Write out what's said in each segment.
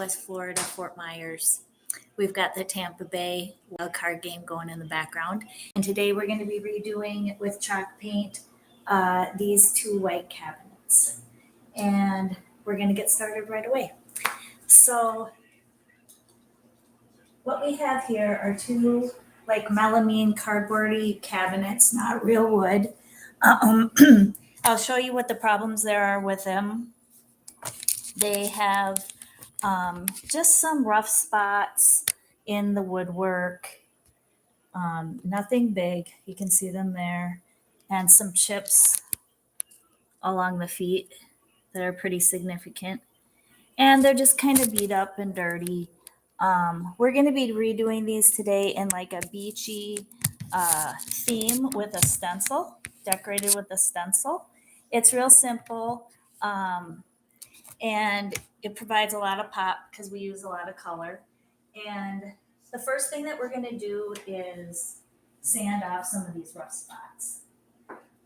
West Florida, Fort Myers. We've got the Tampa Bay wild card game going in the background. And today we're going to be redoing with chalk paint these two white cabinets. And we're going to get started right away. So what we have here are two like melamine cardboardy cabinets, not real wood. I'll show you what the problems there are with them. They have just some rough spots in the woodwork. Nothing big. You can see them there. And some chips along the feet that are pretty significant. And they're just kind of beat up and dirty. We're going to be redoing these today in like a beachy theme with a stencil, decorated with a stencil. It's real simple. And it provides a lot of pop because we use a lot of color. And the first thing that we're going to do is sand off some of these rough spots.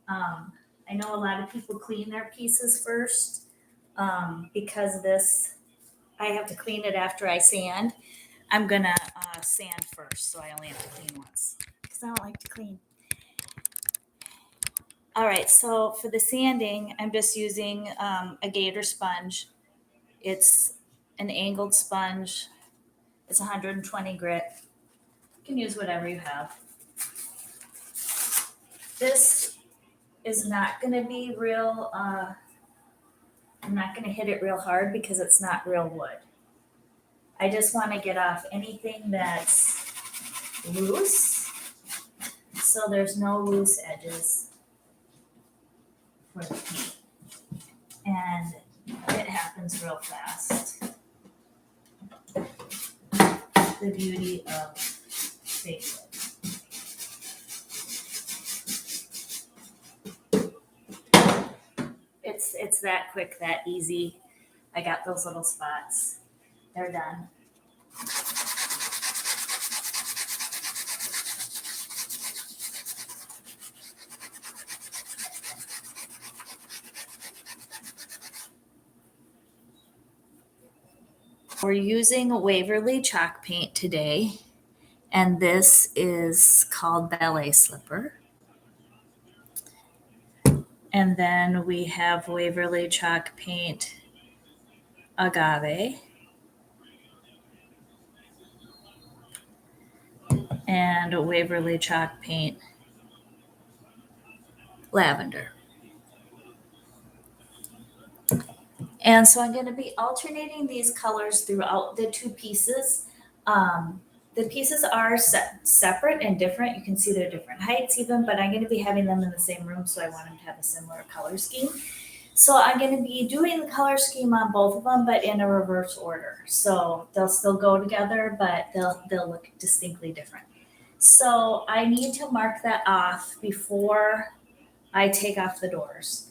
I know a lot of people clean their pieces first because this, I have to clean it after I sand. I'm going to sand first, so I only have to clean once because I don't like to clean. All right, so for the sanding, I'm just using a gator sponge. It's an angled sponge. It's 120 grit. You can use whatever you have. This is not going to be real, I'm not going to hit it real hard because it's not real wood. I just want to get off anything that's loose, so there's no loose edges for the paint. And it happens real fast. The beauty of fake wood. It's that quick, that easy. I got those little spots. They're done. We're using Waverly chalk paint today, and this is called Ballet Slipper. And then we have Waverly chalk paint agave. And Waverly chalk paint lavender. And so I'm going to be alternating these colors throughout the two pieces. The pieces are separate and different. You can see they're different heights even, but I'm going to be having them in the same room, so I want them to have a similar color scheme. So I'm going to be doing the color scheme on both of them, but in a reverse order. So they'll still go together, but they'll look distinctly different. So I need to mark that off before I take off the doors.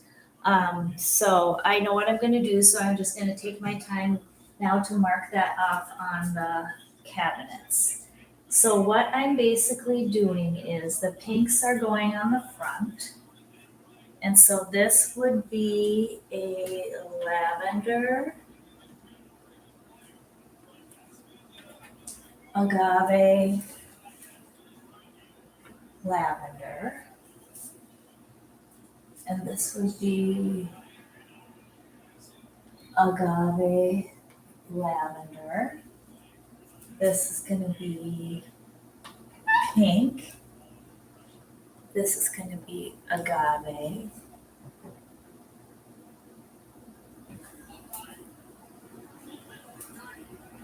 So I know what I'm going to do, so I'm just going to take my time now to mark that off on the cabinets. So what I'm basically doing is the pinks are going on the front. And so this would be a lavender, agave, lavender. And this would be agave, lavender. This is going to be pink. This is going to be agave.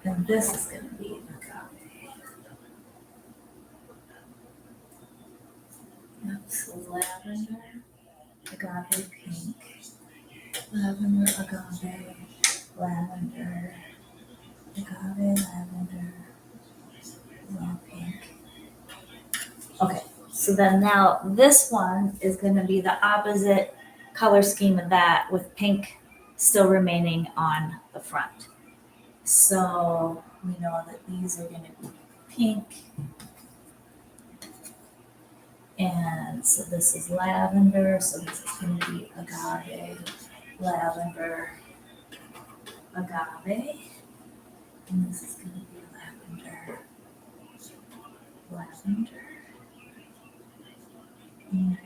And this is going to be agave. Yep, so lavender, agave, pink. Lavender, agave, lavender, agave, lavender, pink. Okay, so then now this one is going to be the opposite color scheme of that, with pink still remaining on the front. So we know that these are going to be pink. And so this is lavender, so this is going to be agave, lavender, agave. And this is going to be lavender. Lavender. And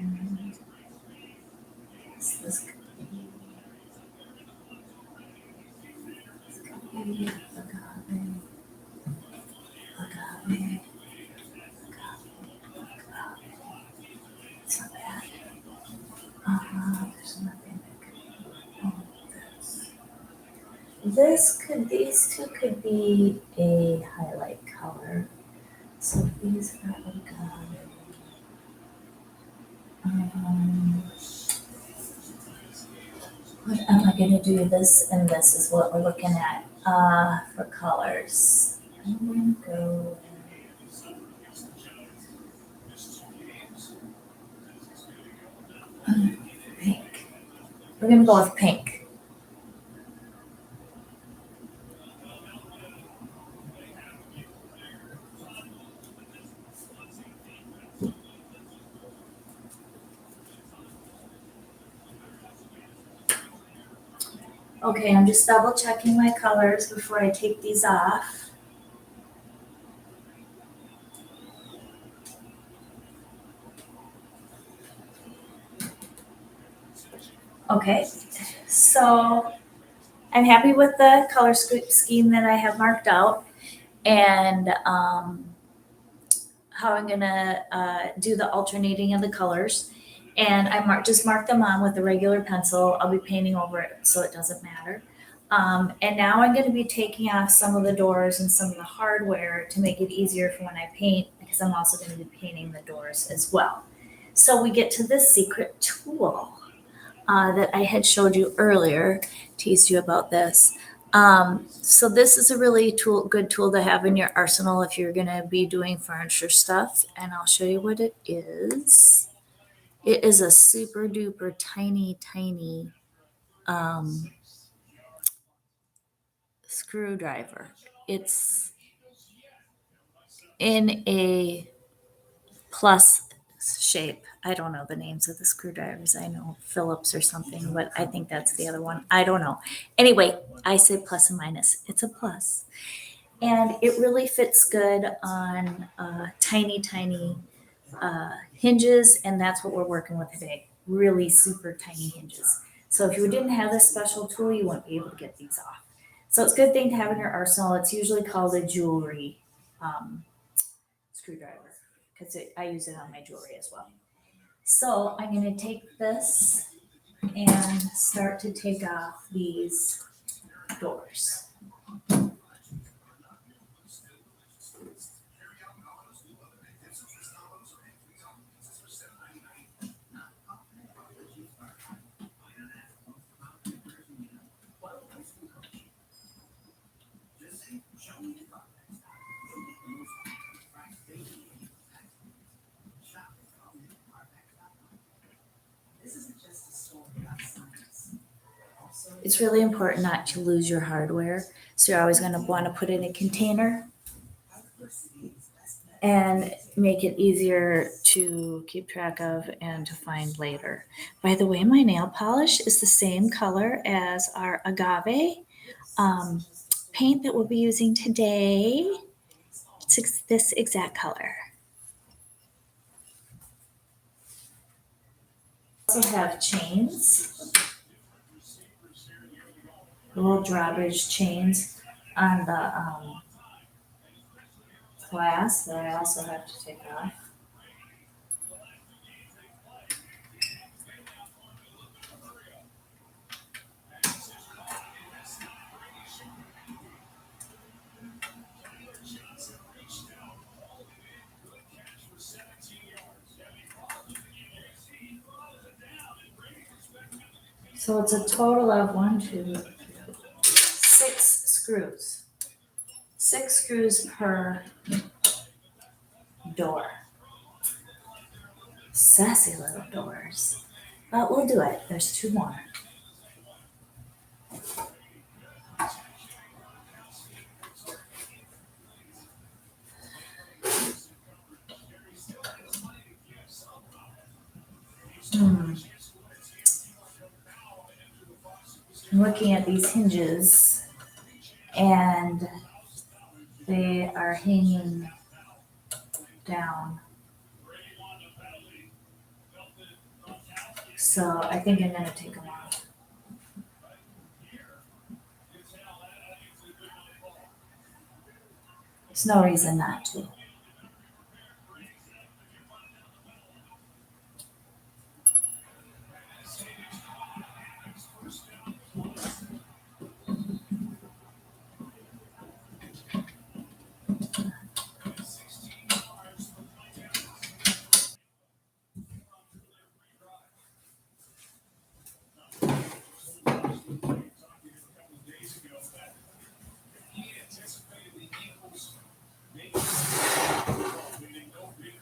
this could be agave. Agave. It's not bad. There's nothing that could go wrong with this. These two could be a highlight color. So these are agave. What am I gonna do? This and this is what we're looking at for colors. I'm gonna go pink. We're gonna go with pink. Okay, I'm just double checking my colors before I take these off. Okay, so I'm happy with the color scheme that I have marked out and how I'm gonna do the alternating of the colors. And I just mark them on with a regular pencil. I'll be painting over it so it doesn't matter. And now I'm going to be taking off some of the doors and some of the hardware to make it easier for when I paint, because I'm also going to be painting the doors as well. So we get to this secret tool that I had showed you earlier, teased you about this. So this is a really good tool to have in your arsenal if you're going to be doing furniture stuff. And I'll show you what it is. It is a super duper tiny screwdriver. It's in a plus shape. I don't know the names of the screwdrivers. I know Phillips or something, but I think that's the other one. I don't know. Anyway, I say plus and minus. It's a plus. And it really fits good on tiny hinges, and that's what we're working with today. Really super tiny hinges. So if you didn't have this special tool, you wouldn't be able to get these off. So it's a good thing to have in your arsenal. It's usually called a jewelry screwdriver because I use it on my jewelry as well. So I'm going to take this and start to take off these doors. It's really important not to lose your hardware. So you're always going to want to put it in a container and make it easier to keep track of and to find later. By the way, my nail polish is the same color as our agave paint that we'll be using today. It's this exact color. We also have chains, little drawbridge chains on the glass that I also have to take off. So it's a total of 6 screws. 6 screws per door. Sassy little doors. But we'll do it. There's 2 more. I'm looking at these hinges, and They are hanging down. So I think I'm gonna take them off. There's no reason not to.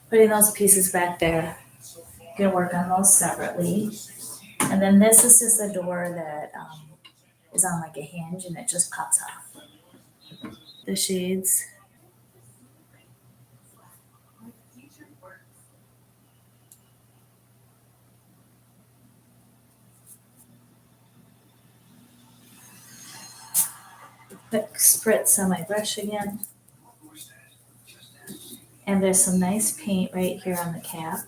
Putting those pieces back there. Gonna work on those separately. And then this is just a door that is on like a hinge and it just pops off. The shades. Quick spritz on my brush again. And there's some nice paint right here on the cap.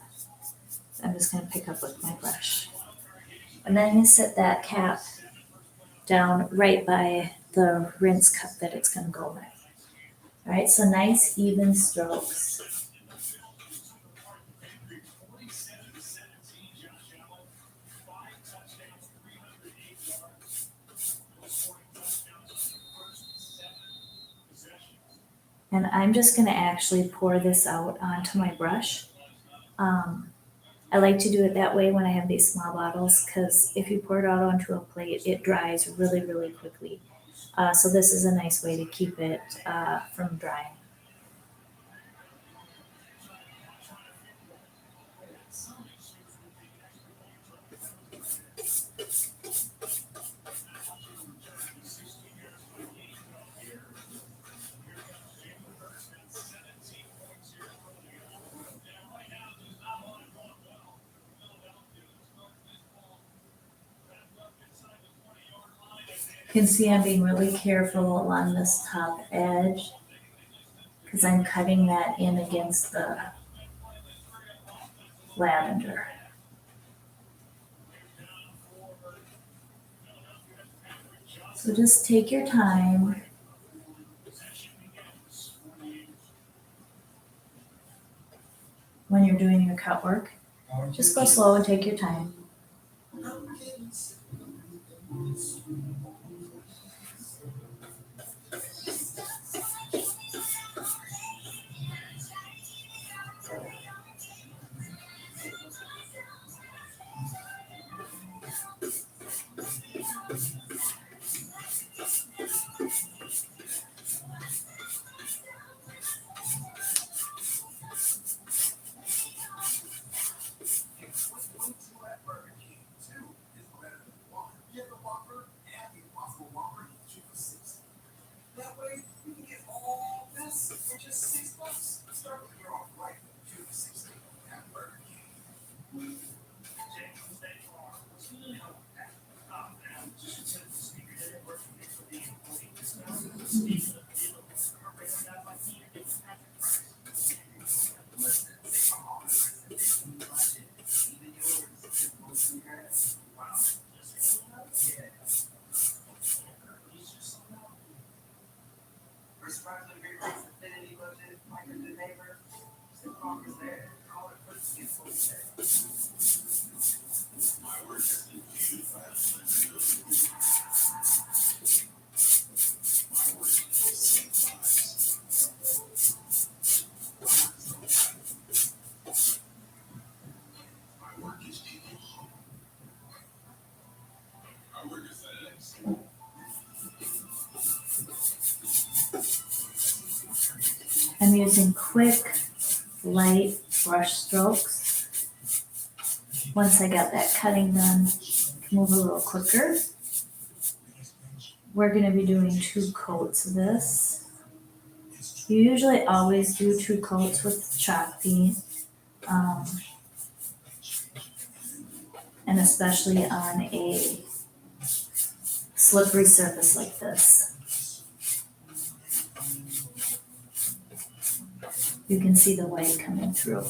I'm just gonna pick up with my brush. And then you set that cap down right by the rinse cup that it's gonna go with. All right, so nice even strokes. And I'm just gonna actually pour this out onto my brush. I like to do it that way when I have these small bottles because if you pour it out onto a plate, it dries really, really quickly. So this is a nice way to keep it from drying. You can see I'm being really careful along this top edge because I'm cutting that in against the lavender. So just take your time. When you're doing your cut work, just go slow and take your time. I'm using quick, light brush strokes. Once I got that cutting done, move a little quicker. We're gonna be doing 2 coats of this. You usually always do 2 coats with chalk paint. And especially on a slippery surface like this. You can see the white coming through,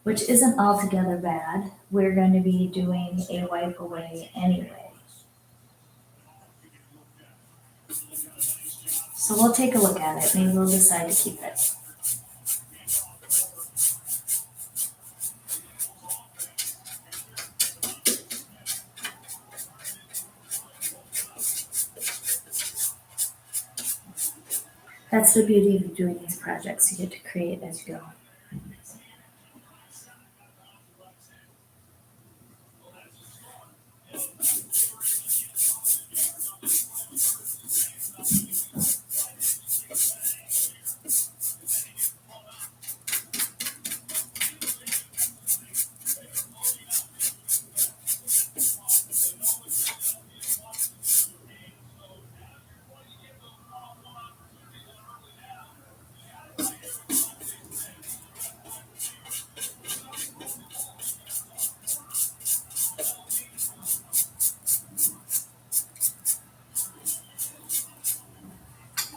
which isn't altogether bad. We're going to be doing a wipe away anyway. So we'll take a look at it. Maybe we'll decide to keep it. That's the beauty of doing these projects. You get to create as you go.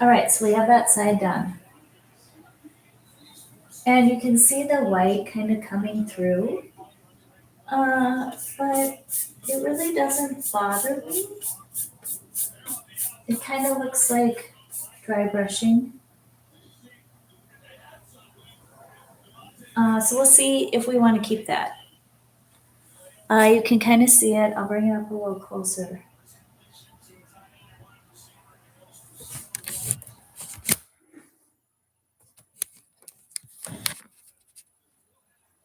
All right, so we have that side done. And you can see the white kind of coming through, but it really doesn't bother me. It kind of looks like dry brushing. So we'll see if we want to keep that. You can kind of see it. I'll bring it up a little closer.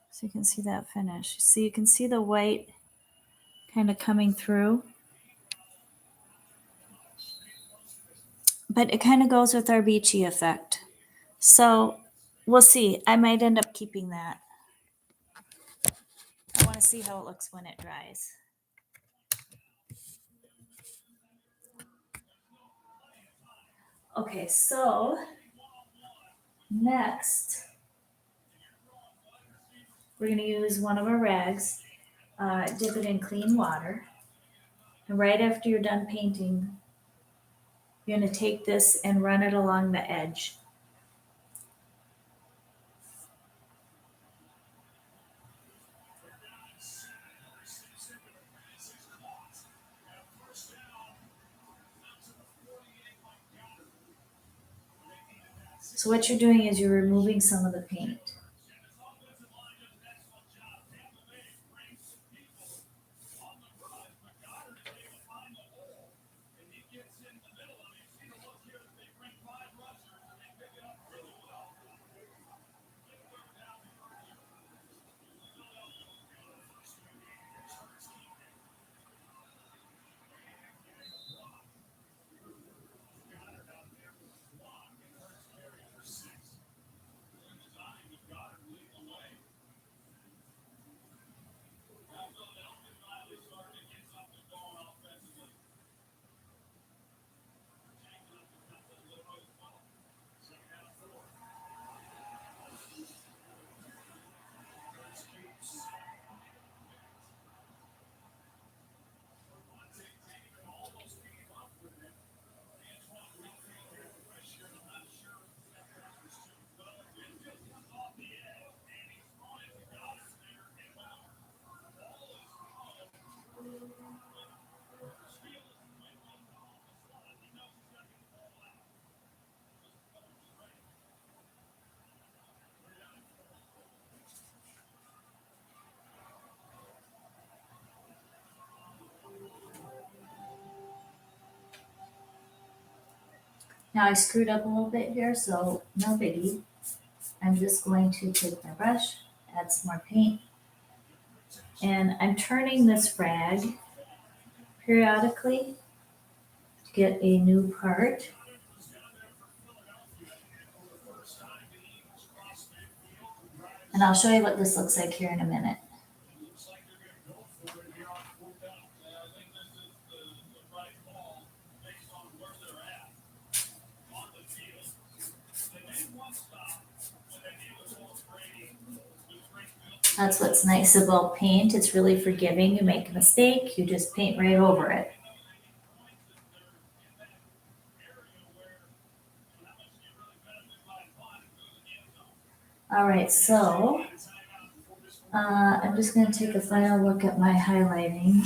So you can see that finish. So you can see the white kind of coming through. But it kind of goes with our beachy effect. So we'll see. I might end up keeping that. I want to see how it looks when it dries. Okay, so next we're going to use one of our rags, dip it in clean water. And right after you're done painting, you're going to take this and run it along the edge. So what you're doing is you're removing some of the paint. Now I screwed up a little bit here, so no biggie. I'm just going to take my brush, add some more paint, and I'm turning this rag periodically to get a new part. And I'll show you what this looks like here in a minute. That's what's nice about paint. It's really forgiving. You make a mistake, you just paint right over it. All right, so I'm just going to take a final look at my highlighting.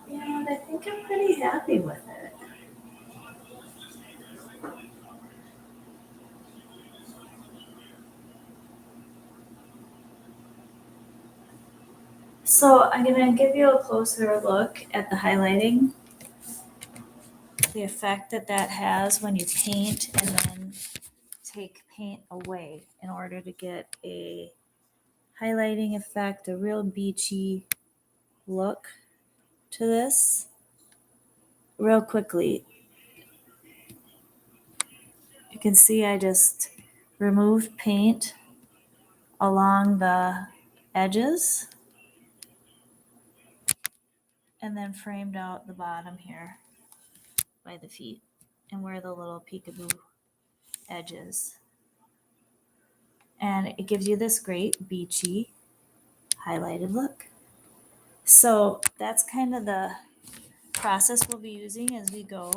And I think I'm pretty happy with it. So I'm going to give you a closer look at the highlighting, the effect that that has when you paint and then take paint away in order to get a highlighting effect, a real beachy look to this. Real quickly, you can see I just removed paint along the edges and then framed out the bottom here by the feet and where the little peekaboo edge is. And it gives you this great beachy highlighted look. So that's kind of the process we'll be using as we go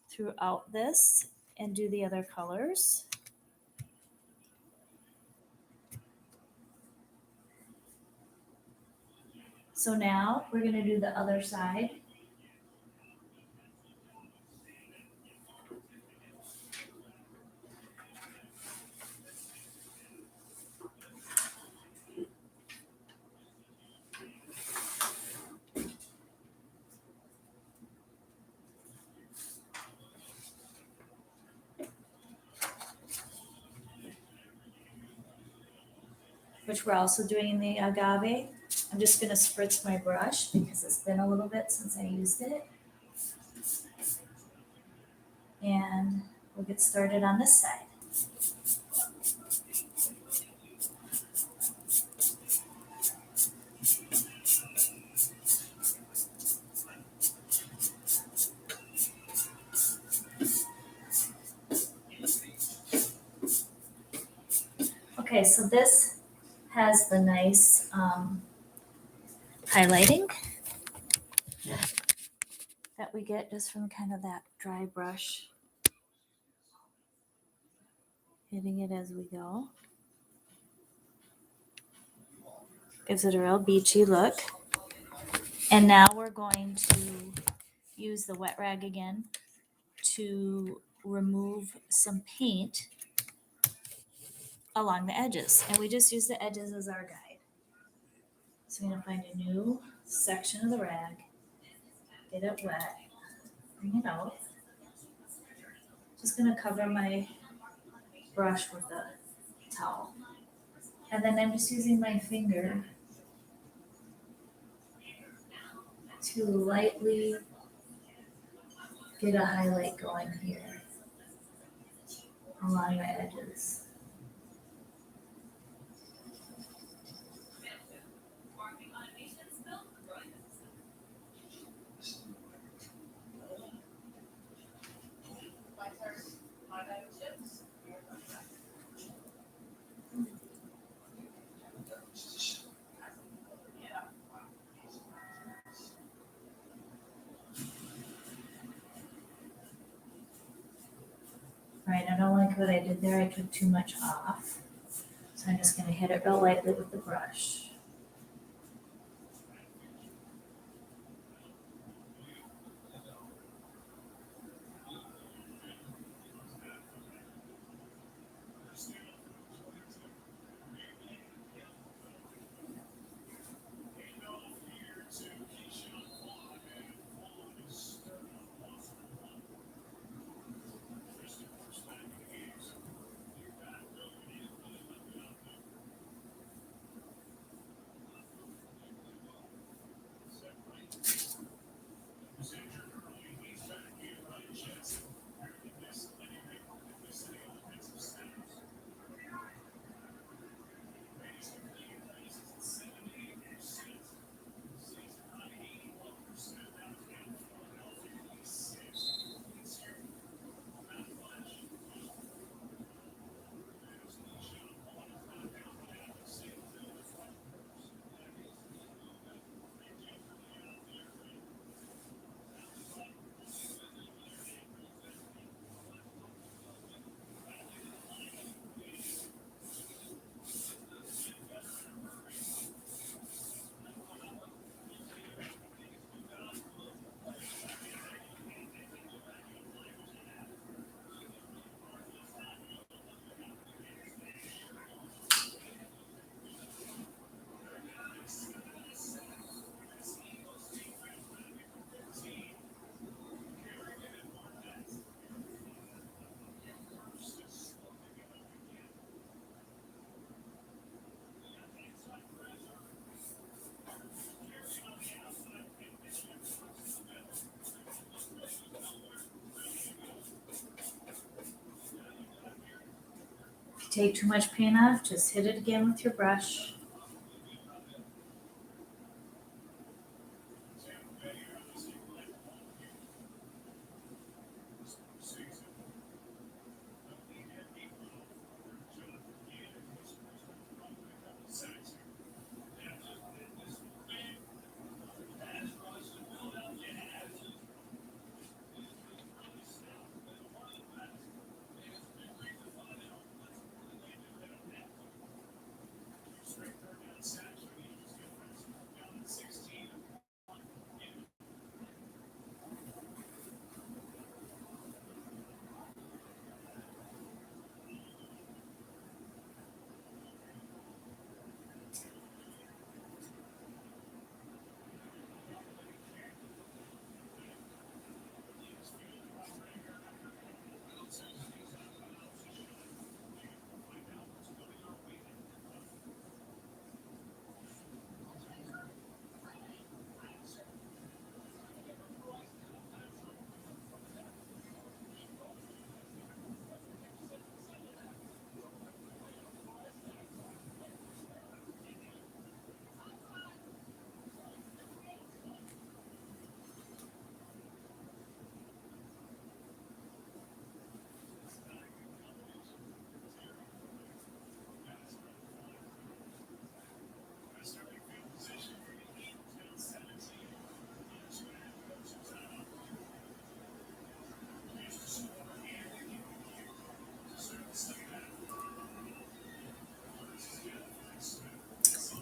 throughout this and do the other colors. So now we're going to do the other side. Which we're also doing the agave. I'm just going to spritz my brush because it's been a little bit since I used it. And we'll get started on this side. Okay, so this has the nice highlighting that we get just from kind of that dry brush, hitting it as we go. Gives it a real beachy look. And now we're going to use the wet rag again to remove some paint along the edges. And we just use the edges as our guide. So I'm going to find a new section of the rag, get it wet, bring it out. Just going to cover my brush with a towel. And then I'm just using my finger to lightly get a highlight going here along the edges. Right, I don't like what I did there. I took too much off. So I'm just going to hit it real lightly with the brush. take too much paint off, just hit it again with your brush.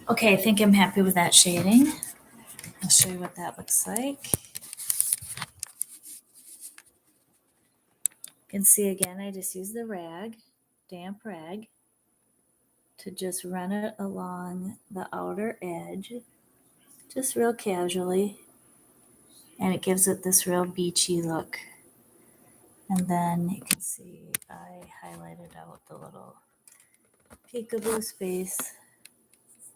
Okay, I think I'm happy with that shading. I'll show you what that looks like. You can see again, I just use the rag, damp rag, to just run it along the outer edge, just real casually. And it gives it this real beachy look. And then you can see I highlighted out the little peekaboo space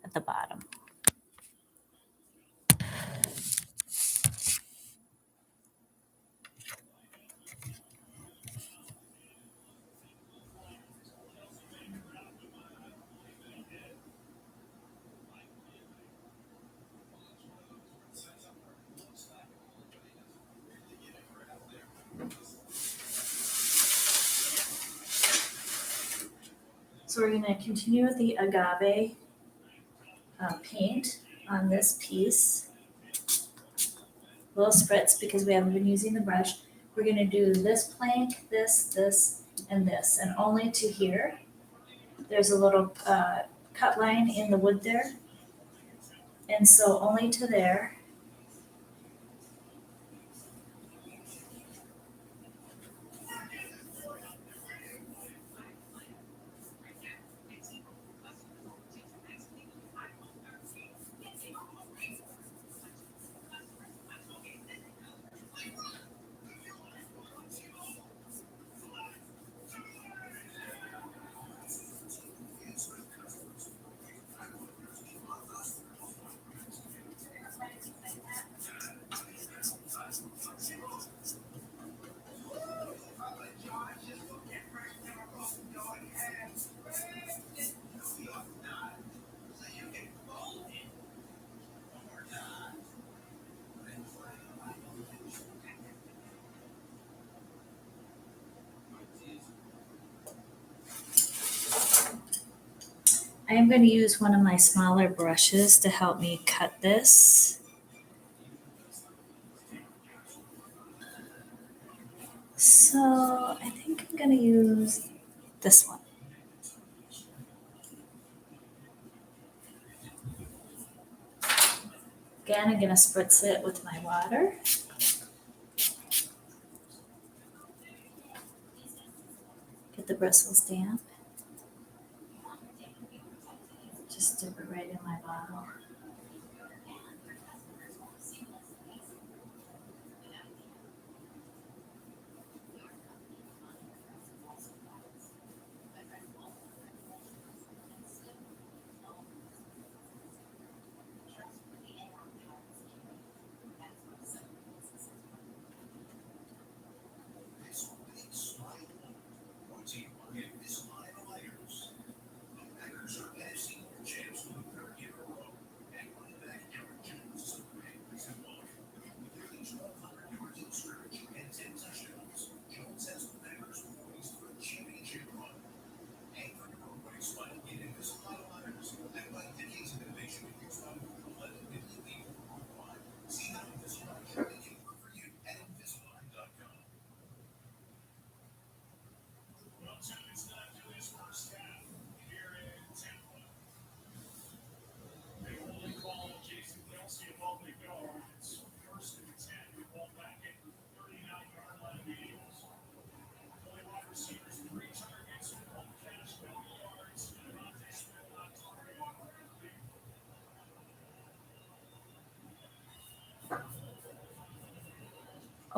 at the bottom. So we're going to continue with the agave paint on this piece. Little spritz because we haven't been using the brush. We're going to do this plank, this, and this, and only to here. There's a little cut line in the wood there, and so only to there. I am going to use one of my smaller brushes to help me cut this. So I think I'm going to use this one. Again, I'm going to spritz it with my water. Get the bristles damp. Just dip it right in my bottle.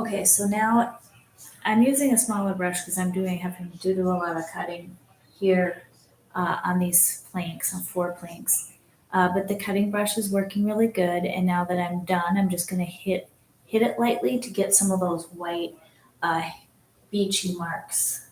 Okay, so now I'm using a smaller brush because I'm having to do a lot of cutting here on these planks, on 4 planks. But the cutting brush is working really good, and now that I'm done, I'm just gonna hit it lightly to get some of those white uh, beachy marks.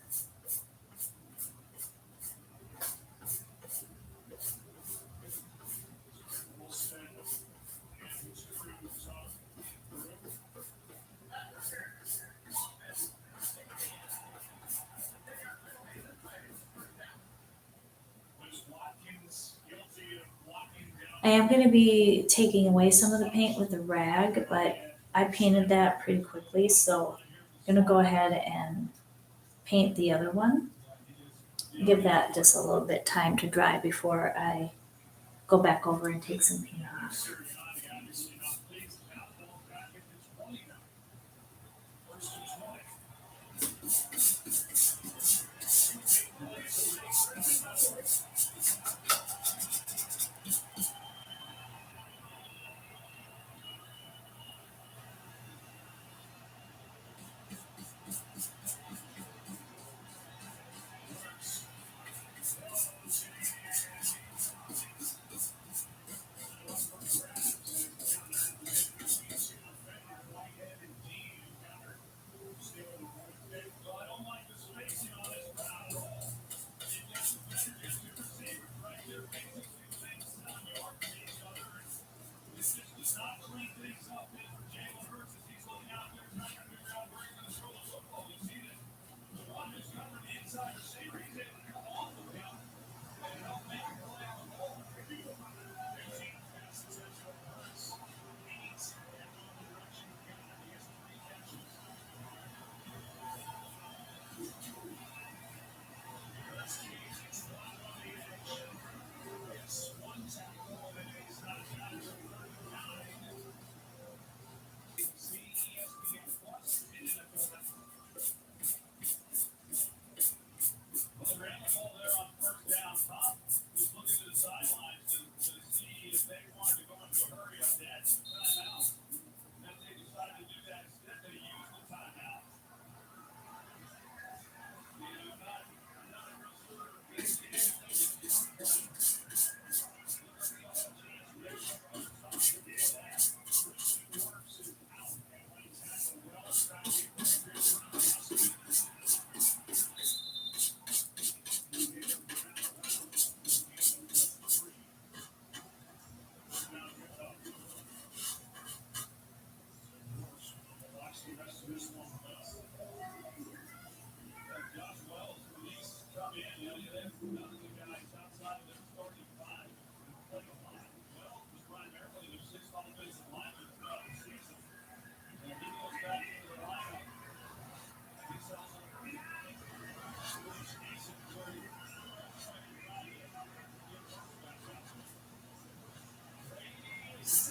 I am going to be taking away some of the paint with a rag, but I painted that pretty quickly, so I'm going to go ahead and paint the other one. Give that just a little bit time to dry before I go back over and take some paint off.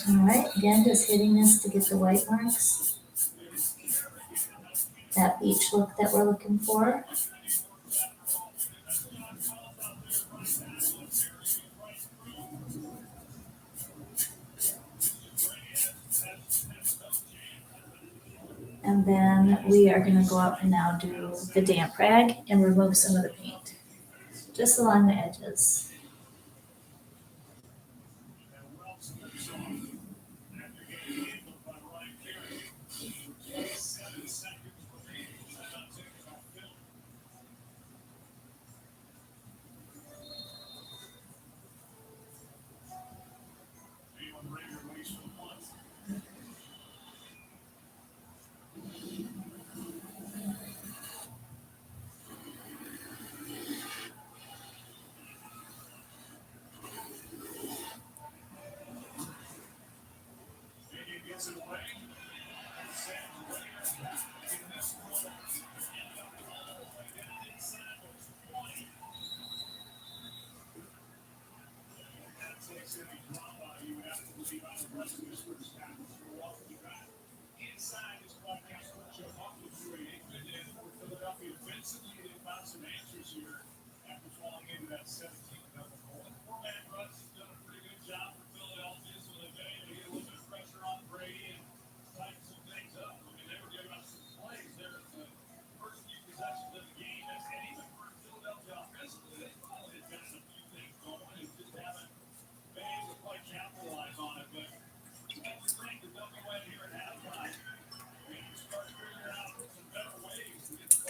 All right, again, just hitting this to get the white marks. That beach look that we're looking for. And then we are gonna go up and now do the damp rag and remove some of the paint, just along the edges.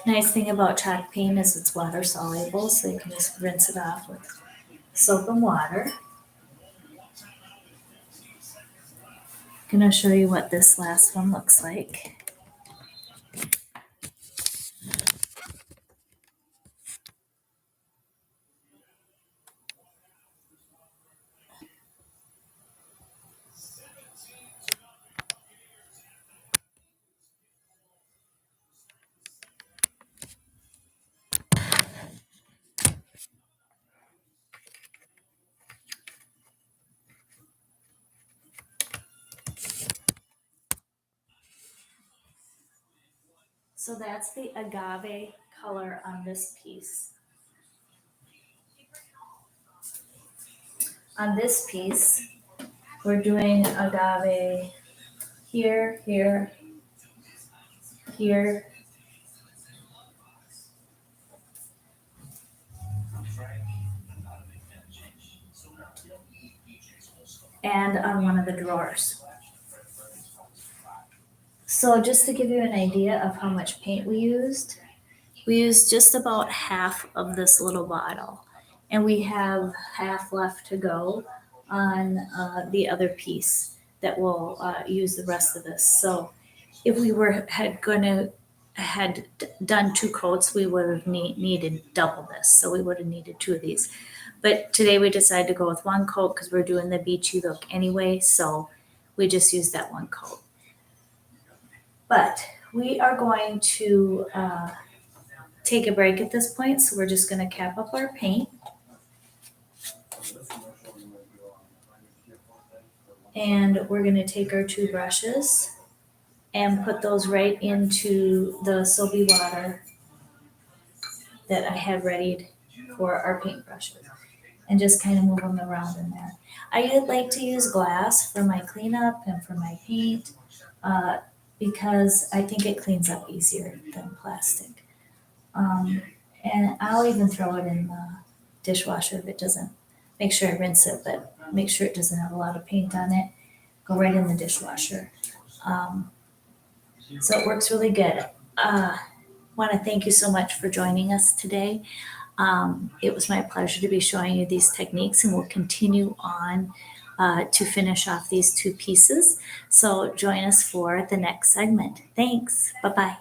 Nice thing about chalk paint is it's water soluble, so you can just rinse it off with soap and water. I'm gonna show you what this last one looks like. So that's the agave color on this piece. On this piece, we're doing agave here, here, here, and on one of the drawers. So just to give you an idea of how much paint we used just about half of this little bottle, and we have half left to go on the other piece that will use the rest of this. So if we had done 2 coats, we would have needed double this. So we would have needed 2 of these. But today we decided to go with 1 coat because we're doing the beachy look anyway. So we just used that 1 coat. But we are going to take a break at this point. So we're just going to cap up our paint. And we're going to take our 2 brushes and put those right into the soapy water that I had readied for our paintbrushes, and just kind of move them around in there. I like to use glass for my cleanup and for my paint because I think it cleans up easier than plastic. And I'll even throw it in the dishwasher if it doesn't. Make sure I rinse it, but make sure it doesn't have a lot of paint on it. Go right in the dishwasher. So it works really good. Want to thank you so much for joining us today. It was my pleasure to be showing you these techniques, and we'll continue on to finish off these 2 pieces. So join us for the next segment. Thanks. Bye-bye.